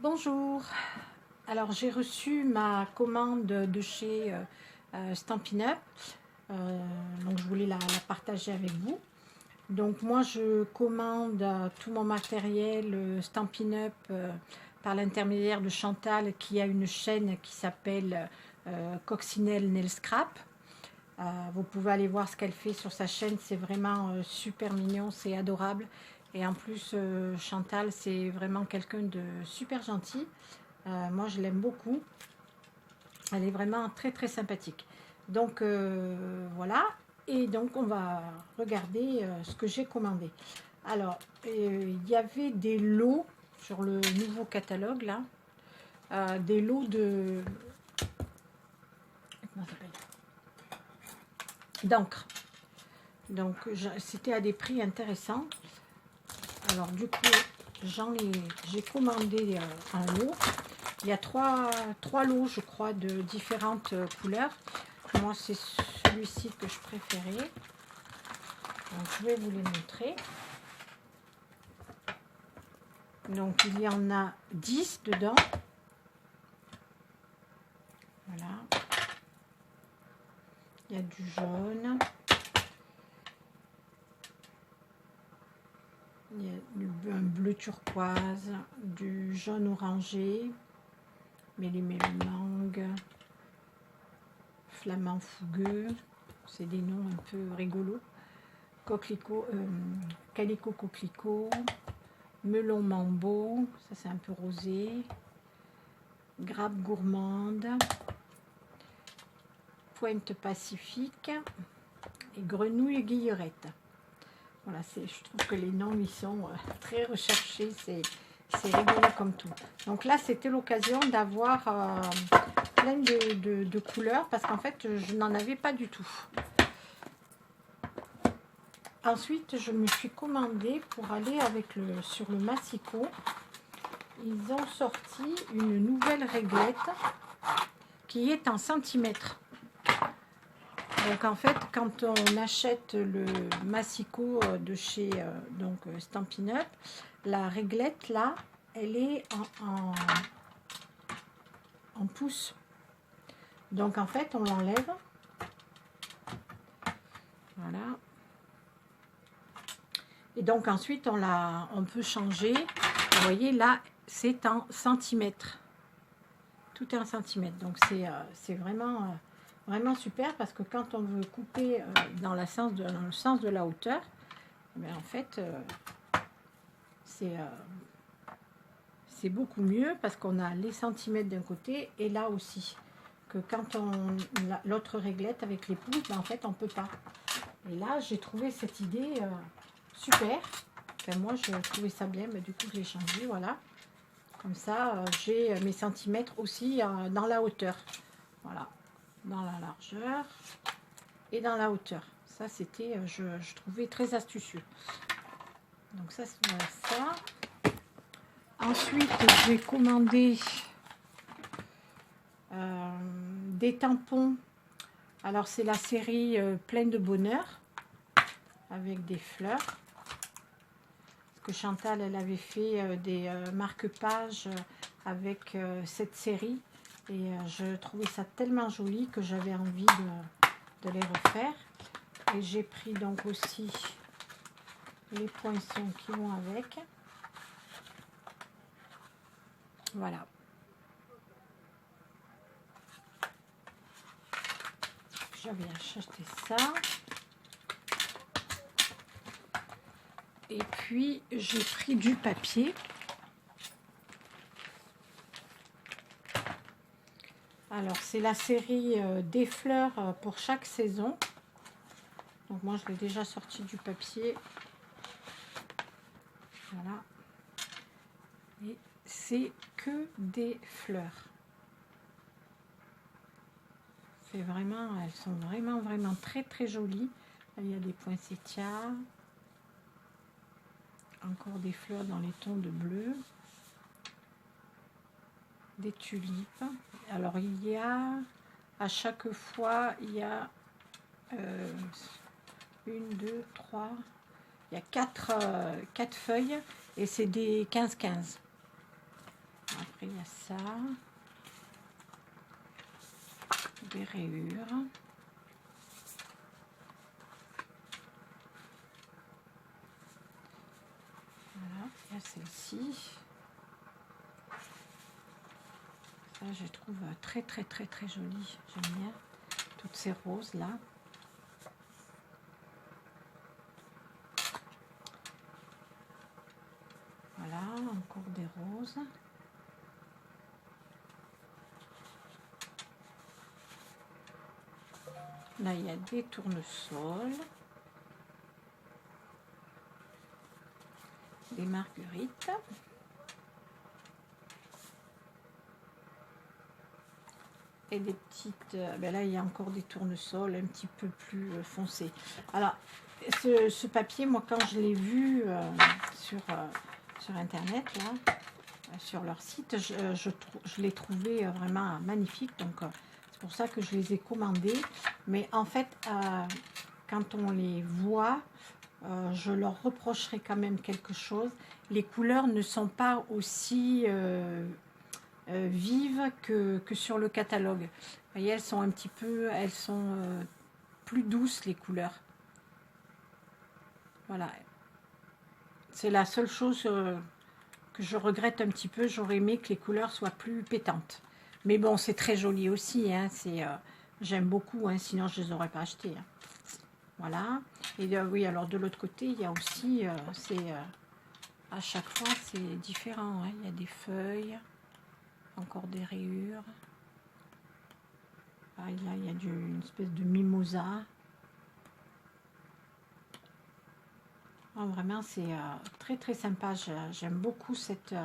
Bonjour, alors j'ai reçu ma commande de chez Stampin' Up, donc je voulais la partager avec vous. Donc moi je commande tout mon matériel Stampin' Up par l'intermédiaire de Chantal qui a une chaîne qui s'appelle Coccinelle Nail Scrap. Vous pouvez aller voir ce qu'elle fait sur sa chaîne, c'est vraiment super mignon, c'est adorable. Et en plus, Chantal, c'est vraiment quelqu'un de super gentil. Moi, je l'aime beaucoup. Elle est vraiment très, très sympathique. Donc, voilà. Et donc, on va regarder ce que j'ai commandé. Alors, il y avait des lots sur le nouveau catalogue, là. Des lots de... Comment ça s'appelle? D'encre. Donc, c'était à des prix intéressants. Alors du coup, j'ai commandé un lot. Il y a trois lots, je crois, de différentes couleurs. Moi, c'est celui-ci que je préférais. Donc, je vais vous les montrer. Donc, il y en a 10 dedans. Voilà. Il y a du jaune. Il y a un bleu turquoise, du jaune orangé, méli-méli-mangue, flamand fougueux, c'est des noms un peu rigolos, coquelicot, calico coquelicot, melon mambo, ça c'est un peu rosé, grappe gourmande, pointe pacifique et grenouille guillerette. Voilà, je trouve que les noms ils sont très recherchés, c'est rigolo comme tout. Donc là, c'était l'occasion d'avoir plein de couleurs parce qu'en fait, je n'en avais pas du tout. Ensuite, je me suis commandé pour aller sur le Massicot. Ils ont sorti une nouvelle réglette qui est en centimètres. Donc en fait, quand on achète le Massicot de chez Stampin' Up, la réglette là, elle est en pouces. Donc en fait, on l'enlève. Voilà. Et donc ensuite, on peut changer. Vous voyez là, c'est en centimètres. Tout est en centimètres. Donc c'est vraiment... vraiment super parce que quand on veut couper dans le sens de la hauteur, mais en fait c'est beaucoup mieux parce qu'on a les centimètres d'un côté et là aussi que quand l'autre réglette avec les pouces, ben en fait on peut pas. Et là j'ai trouvé cette idée super. Enfin, moi je trouvais ça bien, mais du coup je l'ai changé, voilà. Comme ça j'ai mes centimètres aussi dans la hauteur, voilà, dans la largeur et dans la hauteur. Ça c'était, je trouvais très astucieux. Donc ça c'est ça. Ensuite j'ai commandé des tampons. Alors c'est la série Pleine de bonheur avec des fleurs. Parce que Chantal elle avait fait des marque-pages avec cette série. Et je trouvais ça tellement joli que j'avais envie de les refaire. Et j'ai pris donc aussi les poinçons qui vont avec. Voilà. J'avais acheté ça. Et puis j'ai pris du papier. Alors c'est la série des fleurs pour chaque saison. Donc moi je l'ai déjà sorti du papier. Voilà. Et c'est que des fleurs. C'est vraiment, elles sont vraiment très très jolies. Là, il y a des poinsettias. Encore des fleurs dans les tons de bleu. Des tulipes. Alors il y a, à chaque fois, il y a 1, 2, 3, il y a 4 feuilles et c'est des 15-15. Après, il y a ça. Des rayures. Voilà, il y a celle-ci. Ça, je trouve très jolie. J'aime bien toutes ces roses là. Voilà, encore des roses. Là, il y a des tournesols. Des marguerites. Et des petites... ben là, il y a encore des tournesols un petit peu plus foncés. Alors, ce papier, moi, quand je l'ai vu sur Internet, là, sur leur site, je l'ai trouvé vraiment magnifique. Donc, c'est pour ça que je les ai commandés. Mais en fait, quand on les voit, je leur reprocherai quand même quelque chose. Les couleurs ne sont pas aussi... vives que sur le catalogue. Vous voyez, elles sont un petit peu, elles sont plus douces les couleurs. Voilà. C'est la seule chose que je regrette un petit peu. J'aurais aimé que les couleurs soient plus pétantes. Mais bon, c'est très joli aussi. Hein, j'aime beaucoup, hein, sinon je les aurais pas achetés. Hein. Voilà. Et oui, alors de l'autre côté, il y a aussi, à chaque fois, c'est différent. Hein. Il y a des feuilles. Encore des rayures. Pareil, là, il y a une espèce de mimosa. Oh, vraiment, c'est très sympa. J'aime beaucoup cette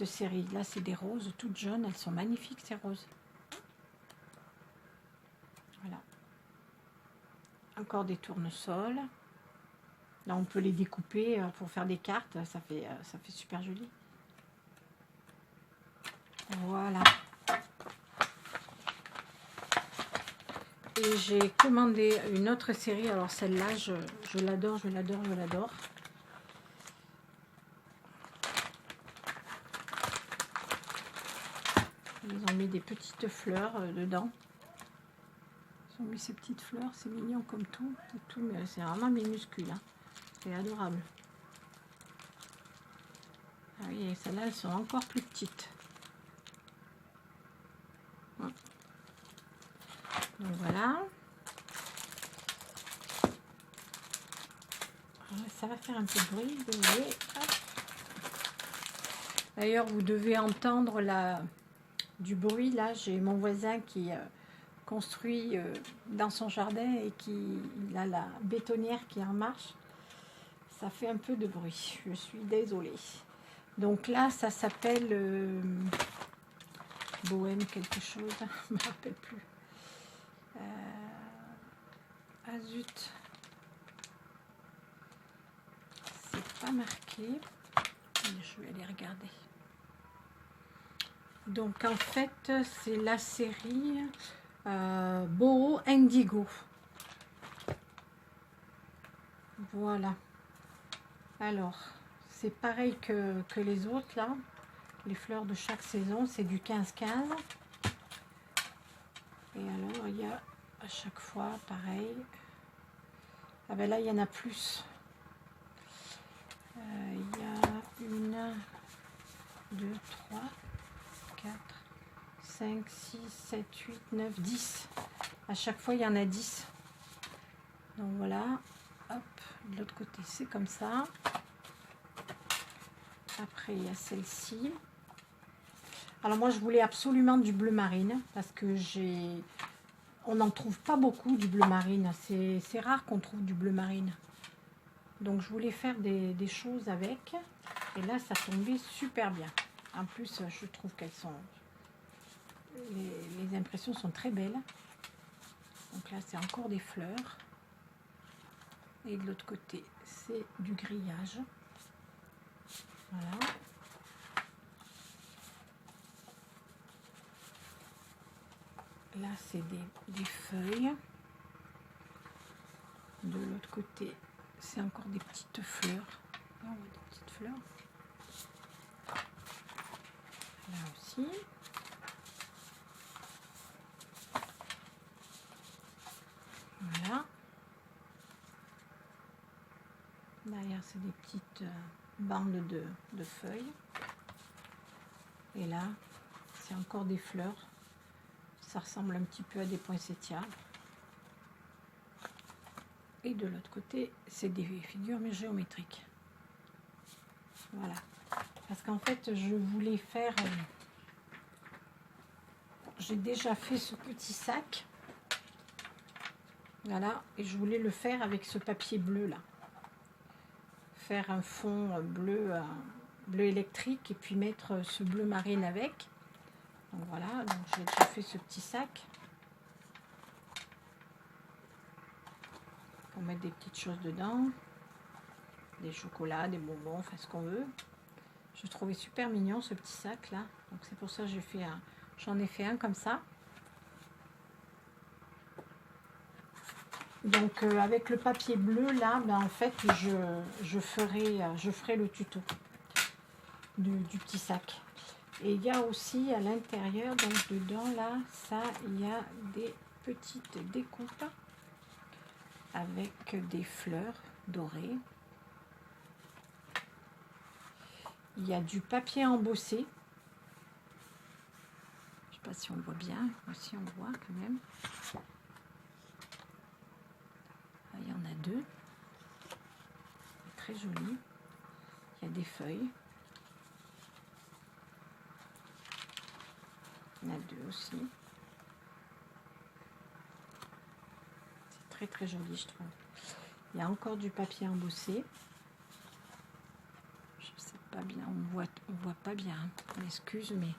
série. Là, c'est des roses toutes jaunes. Elles sont magnifiques, ces roses. Voilà. Encore des tournesols. Là, on peut les découper pour faire des cartes. Ça fait super joli. Voilà. Et j'ai commandé une autre série. Alors celle-là, je l'adore, je l'adore, je l'adore. Ils ont mis des petites fleurs dedans. Ils ont mis ces petites fleurs, c'est mignon comme tout. Mais c'est vraiment minuscule. Hein. C'est adorable. Ah oui, celles-là, elles sont encore plus petites. Donc voilà. Ça va faire un peu de bruit, désolé. D'ailleurs, vous devez entendre du bruit. Là, j'ai mon voisin qui construit dans son jardin et il a la bétonnière qui est en marche. Ça fait un peu de bruit. Je suis désolée. Donc là, ça s'appelle Bohème quelque chose. Je ne me rappelle plus. Ah zut. C'est pas marqué. Je vais aller regarder. Donc en fait, c'est la série Boho Indigo. Voilà. Alors, c'est pareil que les autres là. Les fleurs de chaque saison, c'est du 15-15. Et alors, il y a à chaque fois pareil. Ah ben là, il y en a plus. Il y a 1, 2, 3, 4, 5, 6, 7, 8, 9, 10. À chaque fois, il y en a 10. Donc voilà. Hop, de l'autre côté, c'est comme ça. Après, il y a celle-ci. Alors moi, je voulais absolument du bleu marine parce que on n'en trouve pas beaucoup du bleu marine. C'est rare qu'on trouve du bleu marine. Donc je voulais faire des choses avec. Et là, ça tombait super bien. En plus, je trouve qu'elles sont... Les impressions sont très belles. Donc là, c'est encore des fleurs. Et de l'autre côté, c'est du grillage. Voilà. Là, c'est des feuilles. De l'autre côté, c'est encore des petites fleurs. Là, on voit des petites fleurs. Là aussi. Voilà. Derrière, c'est des petites bandes de feuilles. Et là, c'est encore des fleurs. Ça ressemble un petit peu à des poinsettias. Et de l'autre côté, c'est des figures mais géométriques. Voilà. Parce qu'en fait, je voulais faire... j'ai déjà fait ce petit sac. Voilà. Et je voulais le faire avec ce papier bleu là. Faire un fond bleu, bleu électrique et puis mettre ce bleu marine avec. Donc voilà. Donc j'ai déjà fait ce petit sac. Pour mettre des petites choses dedans. Des chocolats, des bonbons, enfin ce qu'on veut. Je trouvais super mignon ce petit sac là. Donc c'est pour ça que j'ai fait un... j'en ai fait un comme ça. Donc avec le papier bleu là, ben, en fait je ferai le tuto du petit sac. Et il y a aussi à l'intérieur, donc dedans là, ça il y a des petites découpes avec des fleurs dorées. Il y a du papier embossé. Je sais pas si on le voit bien, aussi on le voit quand même. Il y en a deux. Très joli. Il y a des feuilles. Il y en a deux aussi. C'est très très joli, je trouve. Il y a encore du papier embossé. Je sais pas bien, on voit pas bien. On m'excuse, mais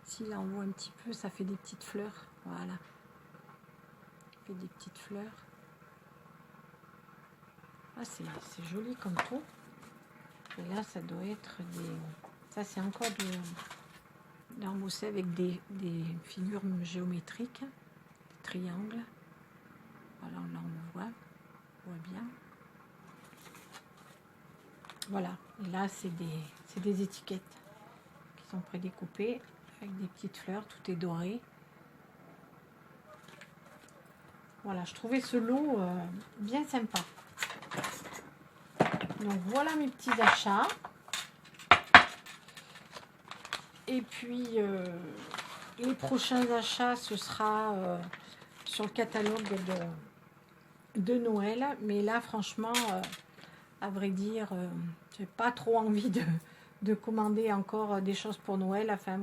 si là on voit un petit peu, ça fait des petites fleurs. Voilà. Ça fait des petites fleurs. Ah, c'est joli comme tout. Et là, ça doit être des... ça, c'est encore d'embossé avec des figures géométriques, des triangles. Voilà, là, on le voit bien. Voilà, et là, c'est des étiquettes qui sont prédécoupées avec des petites fleurs. Tout est doré. Voilà, je trouvais ce lot bien sympa. Donc voilà mes petits achats. Et puis les prochains achats, ce sera sur le catalogue de Noël. Mais là, franchement, à vrai dire, j'ai pas trop envie de commander encore des choses pour Noël. Enfin,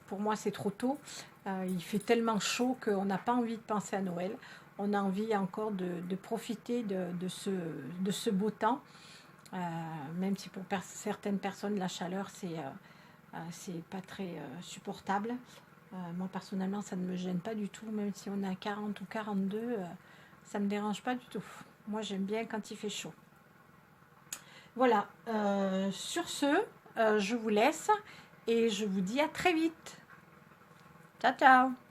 pour moi, c'est trop tôt. Il fait tellement chaud qu'on n'a pas envie de penser à Noël. On a envie encore de profiter de ce beau temps. Même si pour certaines personnes la chaleur c'est pas très supportable. Moi personnellement ça ne me gêne pas du tout, même si on est à 40 ou 42, ça me dérange pas du tout. Moi j'aime bien quand il fait chaud. Voilà, sur ce je vous laisse et je vous dis à très vite. Ciao ciao.